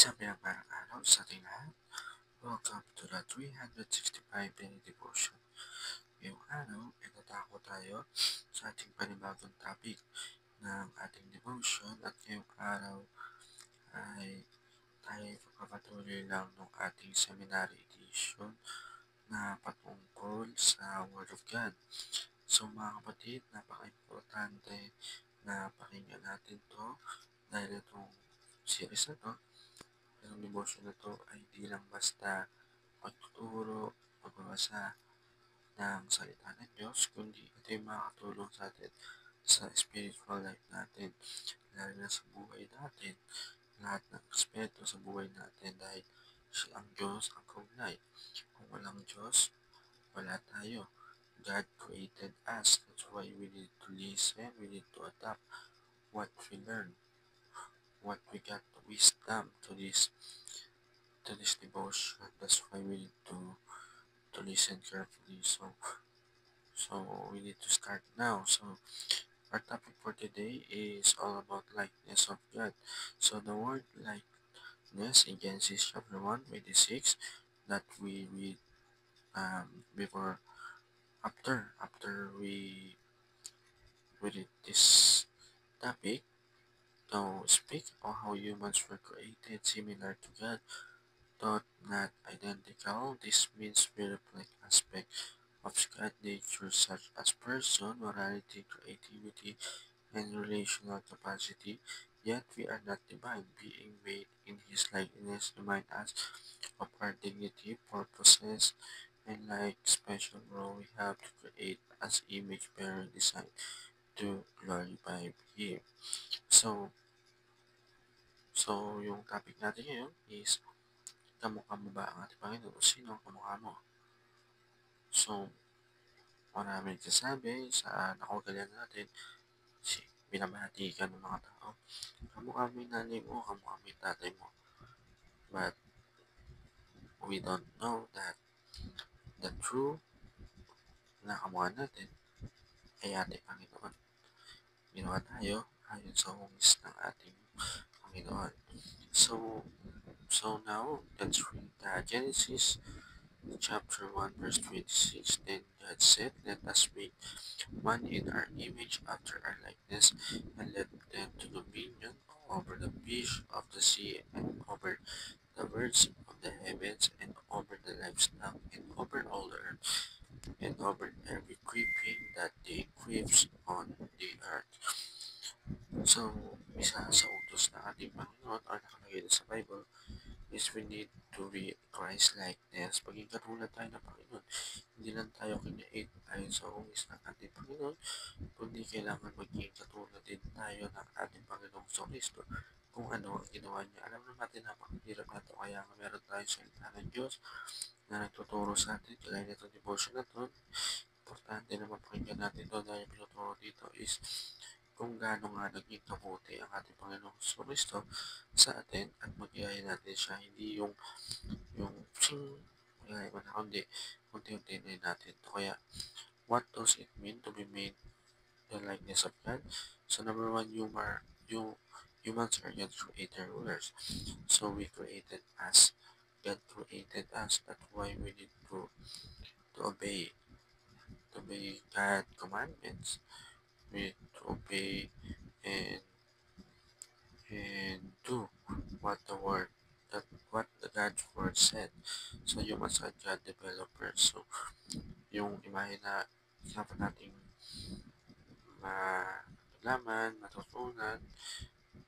Isang pinagparang araw sa ating lahat. Welcome to the 365 Daily Devotion. Ngayong araw ay natako tayo sa ating panibagong topic ng ating devotion at ngayong araw ay tayo papatuloy lang ng ating seminary edition na patungkol sa Word of God. So mga kapatid, napaka-importante na pakinggan natin to dahil itong series na to, itong devotion na to ay di lang basta pagtuturo, pagbabasa ng salita ng Diyos, kundi ito ay makakatulong sa atin sa spiritual life natin, lalo na sa buhay natin, lahat ng aspeto sa buhay natin dahil siya ang Diyos ang kaugnay. Kung walang Diyos, wala tayo. God created us. That's why we need to listen, we need to adapt what we learn, what we got wisdom to this devotion. That's why we need to listen carefully. So we need to start now. So our topic for today is all about likeness of God. So the word likeness in Genesis chapter 1:26 that we read before after we read this topic. Now speak on how humans were created similar to God, though not identical. This means we reflect aspects of God's nature such as person, morality, creativity, and relational capacity, yet we are not divine. Being made in His likeness remind us of our dignity, purposes, and like special role we have to create as image bearer designed to glorify Him. So, yung topic natin ngayon is kamukha mo ba ang ating Panginoon? Sino ang kamukha mo? So, maraming nagsasabi sa nakagalan natin, binabati ka ng mga tao. Kamukha mo yung nanay mo, kamukha mo yung tatay mo. But, we don't know that the true na kamukha natin ay ating Panginoon. Ginawa tayo ayon sa hungis ng ating Panginoon. So now, let's read Genesis chapter 1 verse 26. Then God said, let us make man in our image after our likeness, and let them to dominion over the fish of the sea, and over the birds of the heavens, and over the livestock, and over all the earth, and over every creeping that they creeps on the earth. So, isa sa utos na ating Panginoon or nakalagay sa Bible is we need to be Christ-likeness. Paging katulad tayo ng Panginoon, hindi lang tayo kinait ayon sa hungis ng ating Panginoon, kundi kailangan maging katulad din tayo ng ating Panginoong Kristo kung ano ang ginawa niya. Alam naman natin napakahirap na ito, kaya nga meron tayong salita ng Diyos na nagtuturo sa atin, kaya nitong devotion na ito. Importante na mapakinggan natin ito dahil pinuturo dito is kung gaano nga naging kabuti ang ating Panginoong Kristo sa atin at magyaya natin siya, hindi yung magyaya mo na, kundi unti-unti na natin ito. Kaya, what does it mean to be made the likeness of God? So, number one, humans are God's creator rulers. So, we created us. God created us. That's why we need to obey God's commandments. We need to obey and do what the God's word said. So, humans are God developers. So, yung imahe na dapat nating malaman, matutunan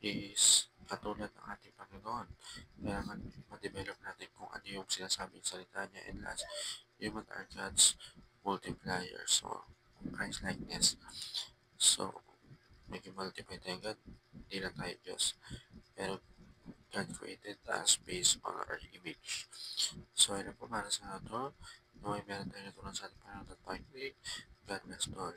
is katulad ng ating Panginoon. Kailangan ma-develop natin kung ano yung sinasabing salita niya. And last, human are God's multiplier. So, Christ-likeness. So, maging multiply tayo God, hindi lang tayo Diyos. Pero God created us based on our image. So, ayun po para sa ito. Naway meron tayo natulang sa ating Panginoon at Panginoon. God bless all.